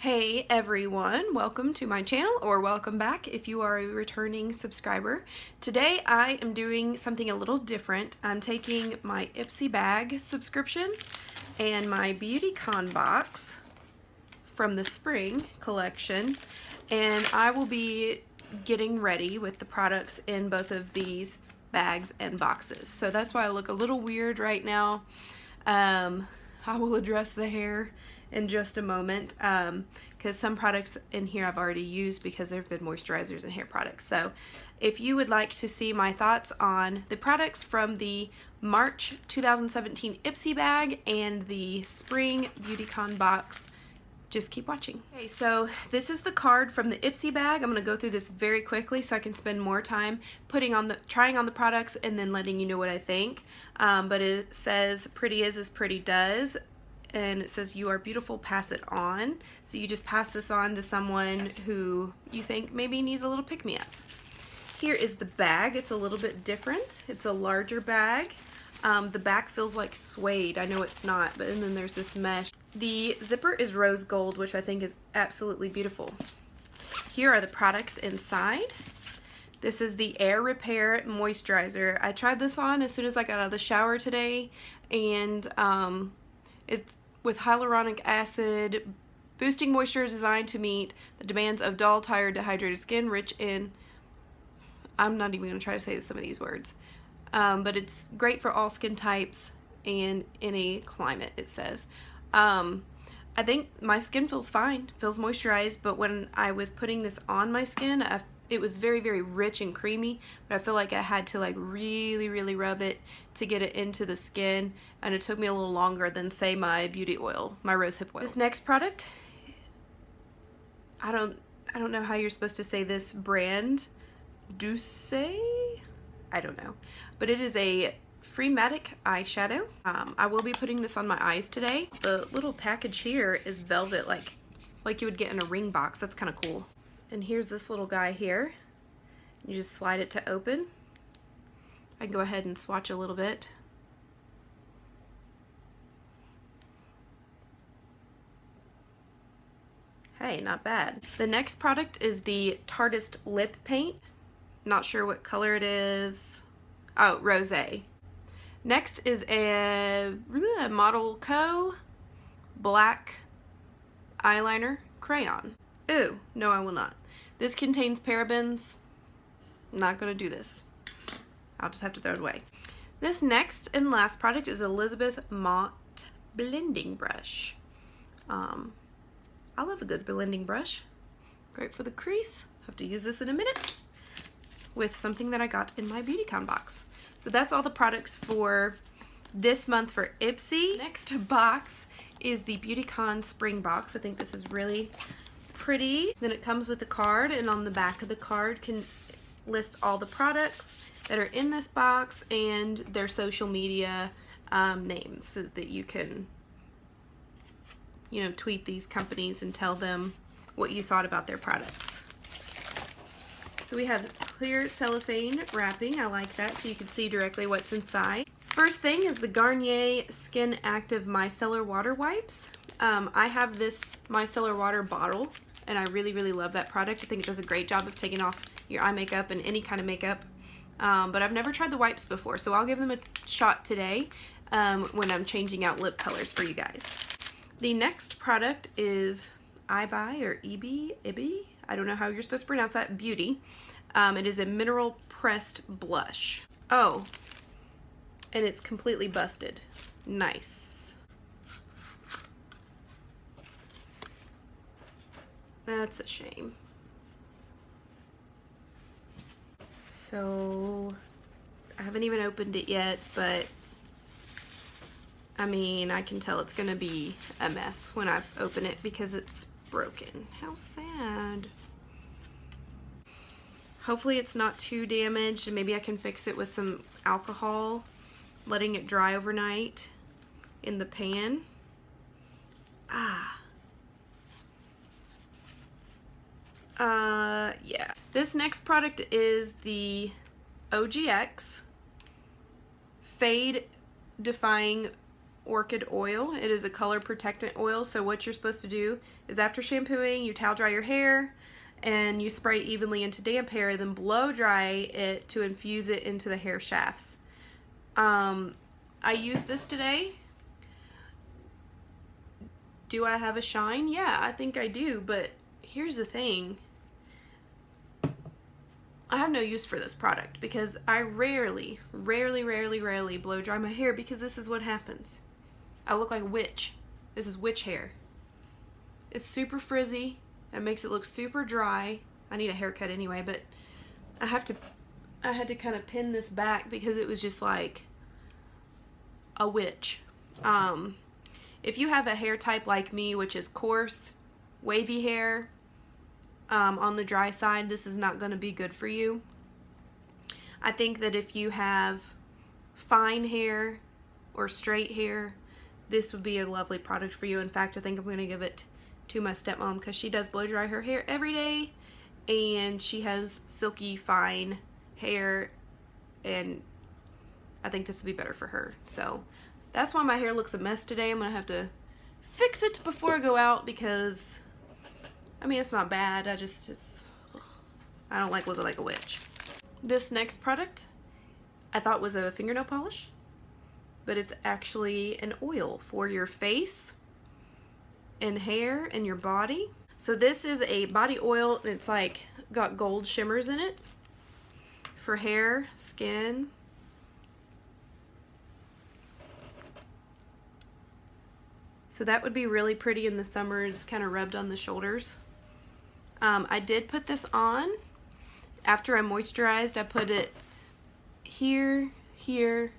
Hey everyone, welcome to my channel, or welcome back if you are a returning subscriber. Today I am doing something a little different. I'm taking my Ipsy bag subscription and my Beautycon box from the spring collection, and I will be getting ready with the products in both of these bags and boxes. So that's why I look a little weird right now. I will address the hair in just a moment, because some products in here I've already used because there have been moisturizers and hair products. So if you would like to see my thoughts on the products from the March 2017 Ipsy bag and the spring Beautycon box, just keep watching. Okay, so this is the card from the Ipsy bag. I'm going to go through this very quickly so I can spend more time trying on the products and then letting you know what I think. But it says pretty is as pretty does, and it says you are beautiful, pass it on. So you just pass this on to someone who you think maybe needs a little pick-me-up. Here is the bag. It's a little bit different. It's a larger bag. The back feels like suede. I know it's not, but and then there's this mesh. The zipper is rose gold, which I think is absolutely beautiful. Here are the products inside. This is the Air Repair Moisturizer. I tried this on as soon as I got out of the shower today, and it's with hyaluronic acid, boosting moisture designed to meet the demands of dull, tired, dehydrated skin, rich in, I'm not even going to try to say some of these words, but it's great for all skin types and any climate, it says. I think my skin feels fine, feels moisturized, but when I was putting this on my skin, it was very, very rich and creamy, but I feel like I had to like really rub it to get it into the skin, and it took me a little longer than, say, my beauty oil, my rosehip oil. This next product, I don't know how you're supposed to say this brand, Douce, I don't know, but it is a Freematic eyeshadow. I will be putting this on my eyes today. The little package here is velvet, like you would get in a ring box. That's kind of cool. And here's this little guy here. You just slide it to open. I can go ahead and swatch a little bit. Hey, not bad. The next product is the Tartist Lip Paint. Not sure what color it is. Oh, rosé. Next is a Model Co. black eyeliner crayon. Ooh, no, I will not. This contains parabens. I'm not going to do this. I'll just have to throw it away. This next and last product is Elizabeth Mott blending brush. I love a good blending brush. Great for the crease. Have to use this in a minute with something that I got in my Beautycon box. So that's all the products for this month for Ipsy. Next box is the Beautycon spring box. I think this is really pretty. Then it comes with a card, and on the back of the card can list all the products that are in this box and their social media names, so that you can, you know, tweet these companies and tell them what you thought about their products. So we have clear cellophane wrapping. I like that, so you can see directly what's inside. First thing is the Garnier Skin Active Micellar Water Wipes. I have this micellar water bottle, and I really love that product. I think it does a great job of taking off your eye makeup and any kind of makeup. But I've never tried the wipes before, so I'll give them a shot today when I'm changing out lip colors for you guys. The next product is Ibi or Ibi, I don't know how you're supposed to pronounce that, Beauty. It is a mineral pressed blush. Oh, and it's completely busted. Nice. That's a shame. So I haven't even opened it yet, but I mean, I can tell it's gonna be a mess when I open it because it's broken. How sad. Hopefully it's not too damaged, and maybe I can fix it with some alcohol, letting it dry overnight in the pan. Yeah. This next product is the OGX Fade Defying Orchid Oil. It is a color protectant oil, so what you're supposed to do is after shampooing, you towel dry your hair and you spray evenly into damp hair, then blow dry it to infuse it into the hair shafts. I used this today. Do I have a shine? Yeah, I think I do, but here's the thing. I have no use for this product because I rarely blow dry my hair because this is what happens. I look like a witch. This is witch hair. It's super frizzy. It makes it look super dry. I need a haircut anyway, but I had to kind of pin this back because it was just like a witch. If you have a hair type like me, which is coarse, wavy hair, on the dry side, this is not going to be good for you. I think that if you have fine hair or straight hair, this would be a lovely product for you. In fact, I think I'm going to give it to my stepmom because she does blow dry her hair every day and she has silky fine hair, and I think this would be better for her. So that's why my hair looks a mess today. I'm going to have to fix it before I go out because I mean, it's not bad. I don't like looking like a witch. This next product I thought was a fingernail polish, but it's actually an oil for your face and hair and your body. So this is a body oil, and it's like got gold shimmers in it for hair, skin. So that would be really pretty in the summer. It's kind of rubbed on the shoulders. I did put this on after I moisturized. I put it here, here,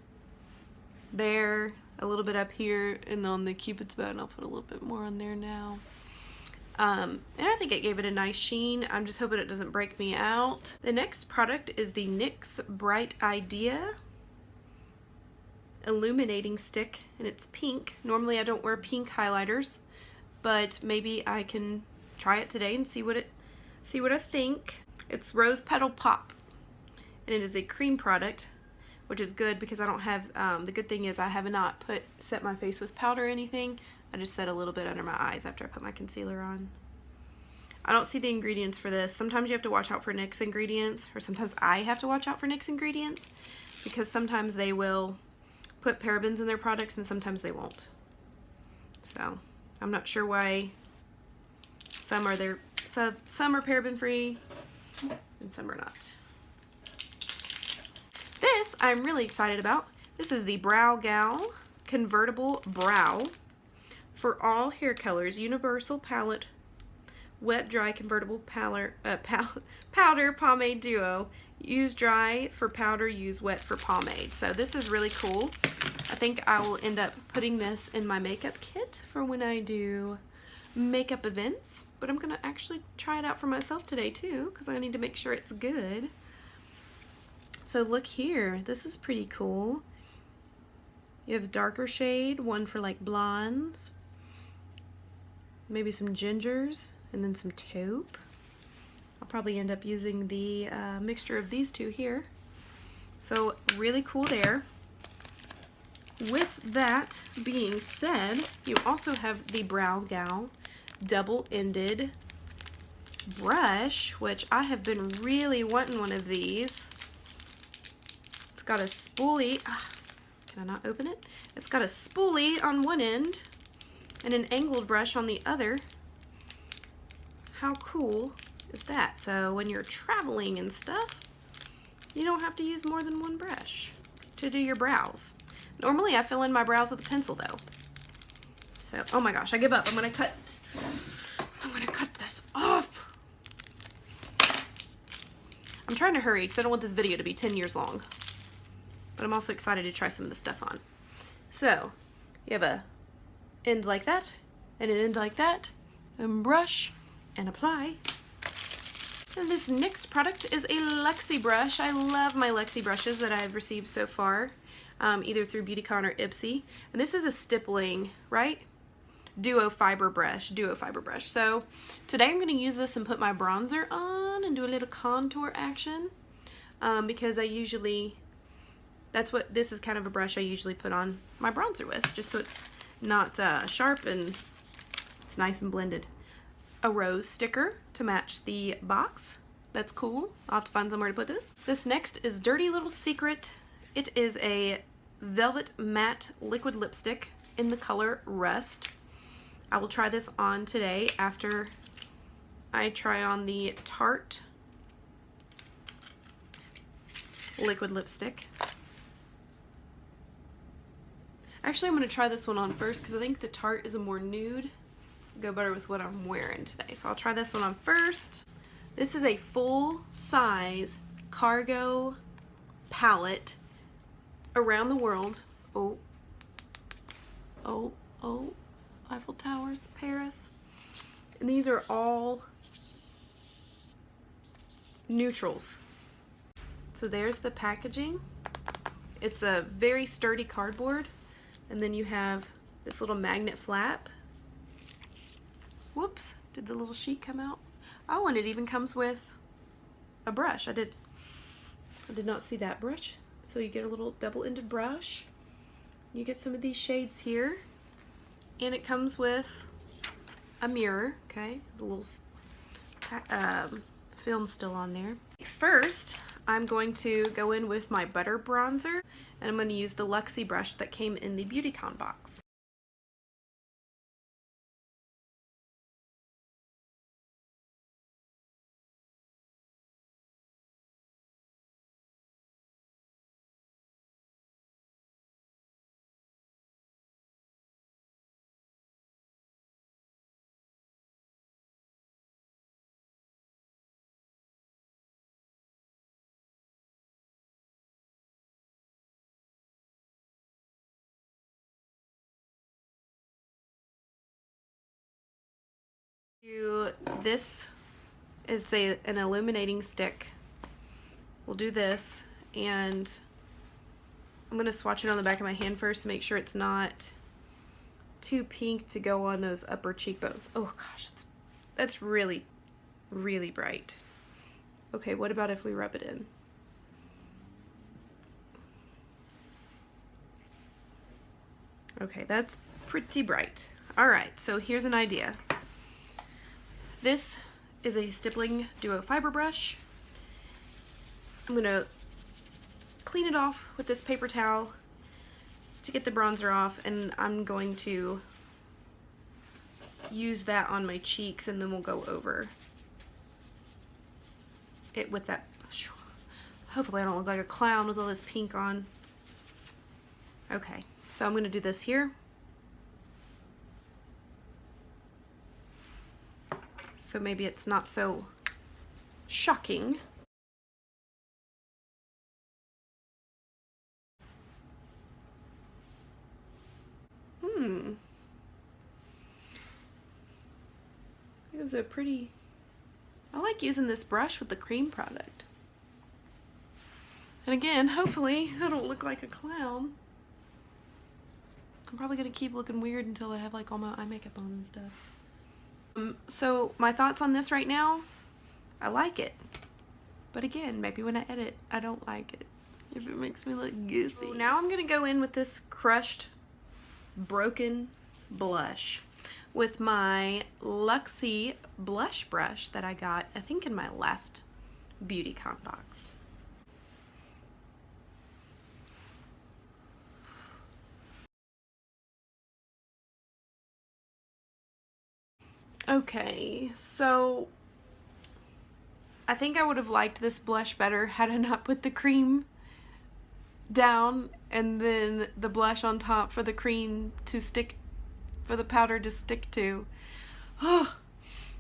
there, a little bit up here, and on the Cupid's bow, and I'll put a little bit more on there now. And I think it gave it a nice sheen. I'm just hoping it doesn't break me out. The next product is the NYX Bright Idea Illuminating Stick, and it's pink. Normally I don't wear pink highlighters, but maybe I can try it today and see what I think. It's Rose Petal Pop, and it is a cream product, which is good because I don't have, the good thing is I have not set my face with powder or anything. I just set a little bit under my eyes after I put my concealer on. I don't see the ingredients for this. Sometimes you have to watch out for NYX ingredients, or sometimes I have to watch out for NYX ingredients because sometimes they will put parabens in their products and sometimes they won't. So I'm not sure why some are paraben free and some are not. This I'm really excited about. This is the Brow Gal Convertible Brow for all hair colors, universal palette, wet dry convertible powder pomade duo. Use dry for powder, use wet for pomade. So this is really cool. I think I will end up putting this in my makeup kit for when I do makeup events, but I'm gonna actually try it out for myself today too because I need to make sure it's good. So look here, this is pretty cool. You have a darker shade, one for like blondes, maybe some gingers, and then some taupe. I'll probably end up using the mixture of these two here. So really cool there. With that being said, you also have the Brow Gal double-ended brush, which I have been really wanting one of these. It's got a spoolie. Can I not open it? It's got a spoolie on one end and an angled brush on the other. How cool is that? So when you're traveling and stuff, you don't have to use more than one brush to do your brows. Normally I fill in my brows with a pencil though. So, oh my gosh, I give up. I'm gonna cut this off. I'm trying to hurry because I don't want this video to be 10 years long. But I'm also excited to try some of the stuff on. So, you have a end like that, and an end like that, and brush, and apply. And this next product is a Luxie brush. I love my Luxie brushes that I've received so far, either through Beautycon or Ipsy. And this is a stippling, right? Duo fiber brush. So today I'm going to use this and put my bronzer on and do a little contour action because I usually This is kind of a brush I usually put on my bronzer with, just so it's not sharp and it's nice and blended. A rose sticker to match the box. That's cool. I'll have to find somewhere to put this. This next is Dirty Little Secret. It is a velvet matte liquid lipstick in the color Rust. I will try this on today after I try on the Tarte liquid lipstick. Actually, I'm going to try this one on first because I think the Tarte is a more nude. Go better with what I'm wearing today. So I'll try this one on first. This is a full-size cargo palette around the world. Oh, oh, oh, Eiffel Towers, Paris. And these are all neutrals. So there's the packaging. It's a very sturdy cardboard. And then you have this little magnet flap. Whoops, did the little sheet come out? Oh, and it even comes with a brush. I did not see that brush. So you get a little double-ended brush. You get some of these shades here. And it comes with a mirror, okay? The little film still on there. First, I'm going to go in with my butter bronzer, and I'm going to use the Luxie brush that came in the Beautycon box. This, it's an illuminating stick. We'll do this, and I'm going to swatch it on the back of my hand first to make sure it's not too pink to go on those upper cheekbones. Oh gosh, that's really, really bright. Okay, what about if we rub it in? Okay, that's pretty bright. Alright, so here's an idea. This is a stippling duo fiber brush. I'm going to clean it off with this paper towel to get the bronzer off, and I'm going to use that on my cheeks, and then we'll go over it with that. Hopefully I don't look like a clown with all this pink on. Okay, so I'm going to do this here. So maybe it's not so shocking. It was a pretty... I like using this brush with the cream product. And again, hopefully I don't look like a clown. I'm probably going to keep looking weird until I have like all my eye makeup on and stuff. So my thoughts on this right now, I like it. But again, maybe when I edit, I don't like it. If it makes me look goofy. So now I'm going to go in with this crushed, broken blush with my Luxie blush brush that I got, I think, in my last Beautycon box. Okay, so I think I would have liked this blush better had I not put the cream down and then the blush on top for the cream to stick, for the powder to stick to. Oh,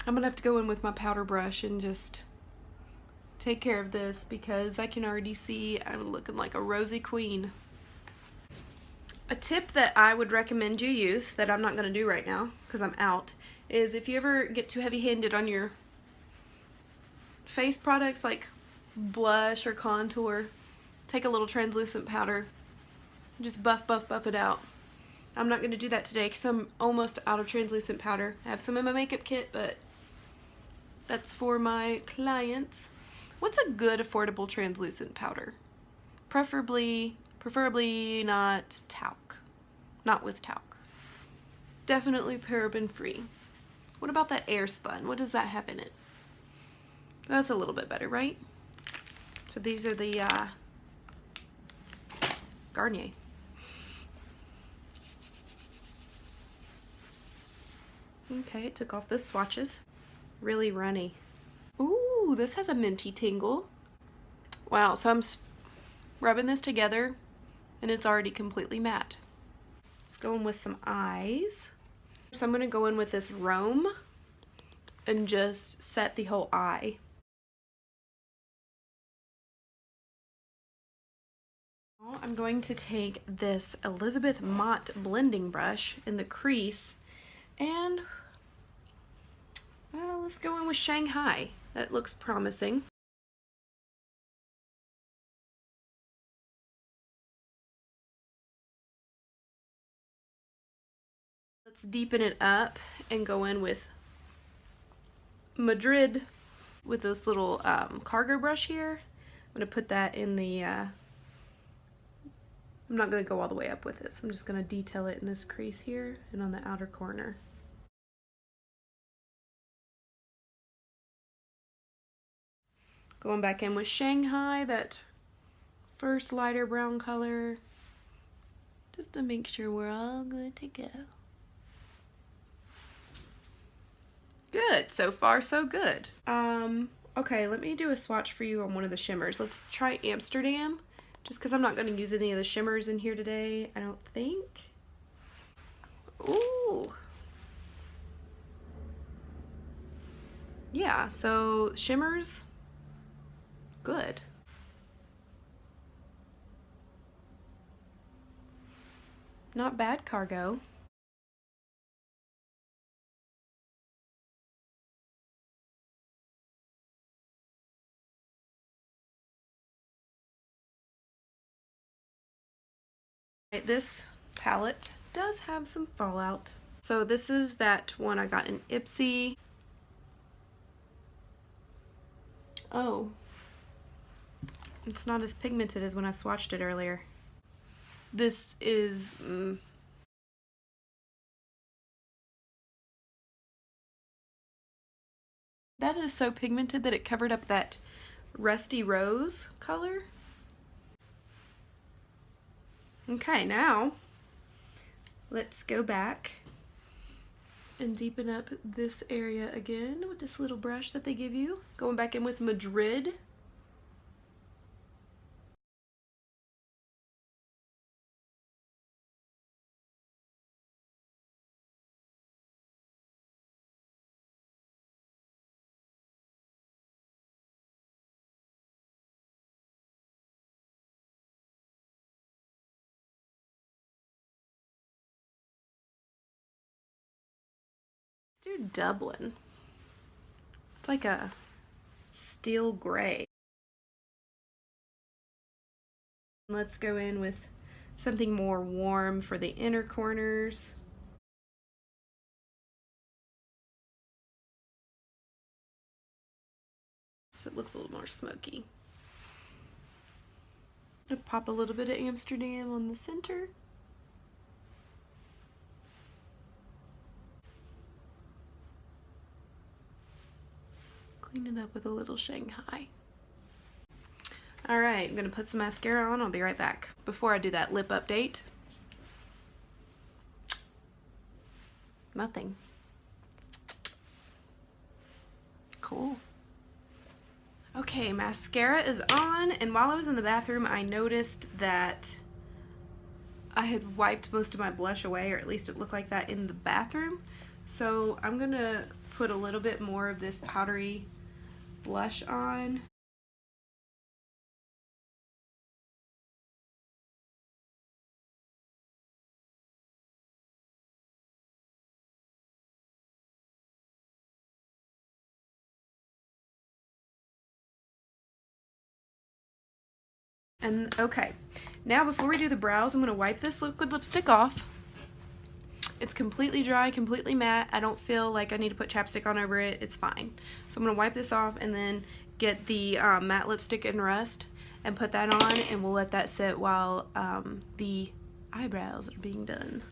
I'm gonna have to go in with my powder brush and just take care of this because I can already see I'm looking like a rosy queen. A tip that I would recommend you use, that I'm not going to do right now because I'm out, is if you ever get too heavy-handed on your face products like blush or contour, take a little translucent powder, just buff it out. I'm not going to do that today because I'm almost out of translucent powder. I have some in my makeup kit, but that's for my clients. What's a good affordable translucent powder? Preferably preferably not talc. Not with talc. Definitely paraben free. What about that air spun? What does that have in it? That's a little bit better, right? So these are the Garnier. Okay, it took off the swatches. Really runny. Ooh, this has a minty tingle. Wow, so I'm rubbing this together and it's already completely matte. Let's go in with some eyes. So I'm gonna go in with this Rome and just set the whole eye. I'm going to take this Elizabeth Mott blending brush in the crease and let's go in with Shanghai. That looks promising. Let's deepen it up and go in with Madrid with this little cargo brush here. I'm going to put that in the, I'm not going to go all the way up with it, so I'm just going to detail it in this crease here and on the outer corner. Going back in with Shanghai, that first lighter brown color, just to make sure we're all good to go. Good, so far so good. Okay, let me do a swatch for you on one of the shimmers. Let's try Amsterdam, just because I'm not going to use any of the shimmers in here today, I don't think. Ooh. Yeah, so shimmers, good. Not bad, cargo. This palette does have some fallout. So this is that one I got in Ipsy. Oh, it's not as pigmented as when I swatched it earlier. This is that is so pigmented that it covered up that rusty rose color. Okay, now let's go back and deepen up this area again with this little brush that they give you. Going back in with Madrid. Let's do Dublin. It's like a steel gray. Let's go in with something more warm for the inner corners. So it looks a little more smoky. I'll pop a little bit of Amsterdam on the center. Clean it up with a little Shanghai. Alright, I'm going to put some mascara on. I'll be right back. Before I do that lip update. Nothing. Cool. Okay, mascara is on, and while I was in the bathroom, I noticed that I had wiped most of my blush away, or at least it looked like that in the bathroom. So I'm going to put a little bit more of this powdery blush on. And okay, now before we do the brows, I'm going to wipe this liquid lipstick off. It's completely dry, completely matte. I don't feel like I need to put chapstick on over it. It's fine. So I'm going to wipe this off, and then get the matte lipstick in Rust and put that on, and we'll let that sit while the eyebrows are being done.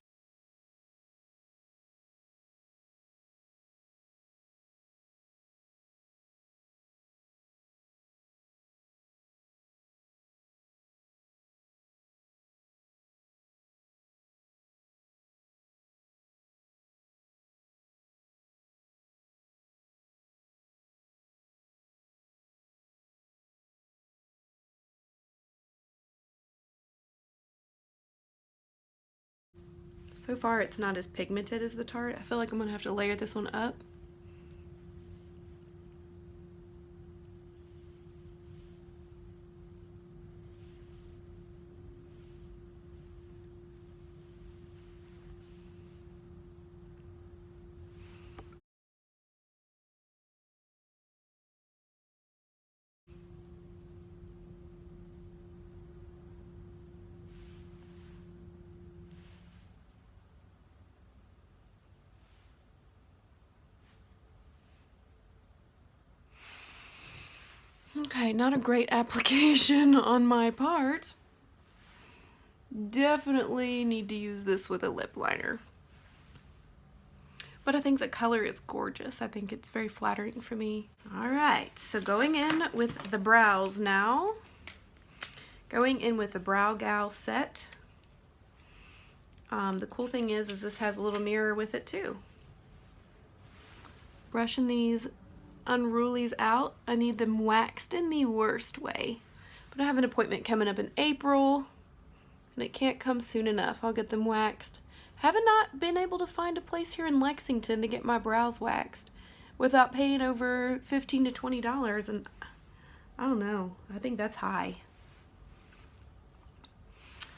So far it's not as pigmented as the Tarte. I feel like I'm gonna have to layer this one up. Okay, not a great application on my part. Definitely need to use this with a lip liner. But I think the color is gorgeous. I think it's very flattering for me. Alright, so going in with the brows now. Going in with the Brow Gal set. The cool thing is this has a little mirror with it too. Brushing these unrulies out. I need them waxed in the worst way. But I have an appointment coming up in April, and it can't come soon enough. I'll get them waxed. Haven't not been able to find a place here in Lexington to get my brows waxed without paying over $15 to $20, and I don't know. I think that's high.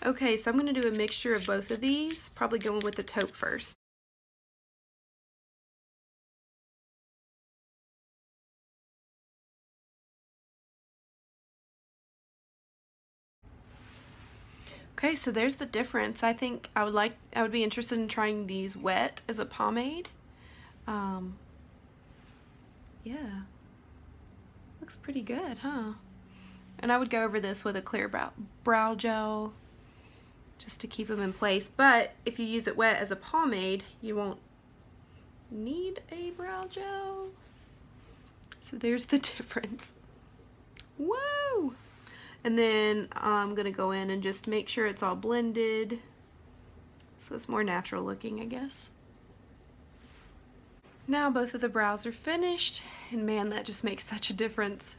Okay, so I'm going to do a mixture of both of these, probably going with the taupe first. Okay, so there's the difference. I think I would be interested in trying these wet as a pomade. Yeah, looks pretty good, huh? And I would go over this with a clear brow gel just to keep them in place. But if you use it wet as a pomade, you won't need a brow gel. So there's the difference. Whoa! And then I'm gonna go in and just make sure it's all blended so it's more natural looking, I guess. Now both of the brows are finished, and man, that just makes such a difference.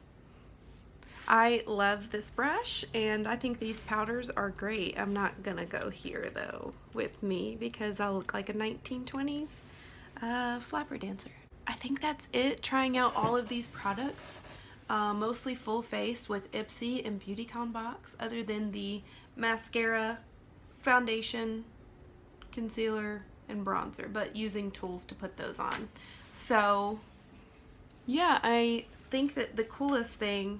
I love this brush, and I think these powders are great. I'm not gonna go here though with me because I'll look like a 1920s flapper dancer. I think that's it, trying out all of these products. Mostly full face with Ipsy and Beautycon box, other than the mascara, foundation, concealer, and bronzer, but using tools to put those on. So yeah, I think that the coolest thing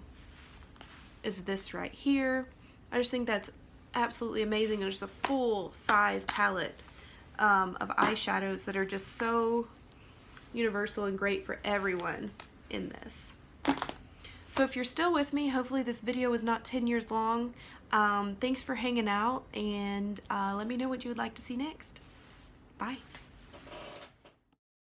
is this right here. I just think that's absolutely amazing. There's a full size palette of eyeshadows that are just so universal and great for everyone in this. So if you're still with me, hopefully this video is not 10 years long. Thanks for hanging out, and let me know what you would like to see next. Bye.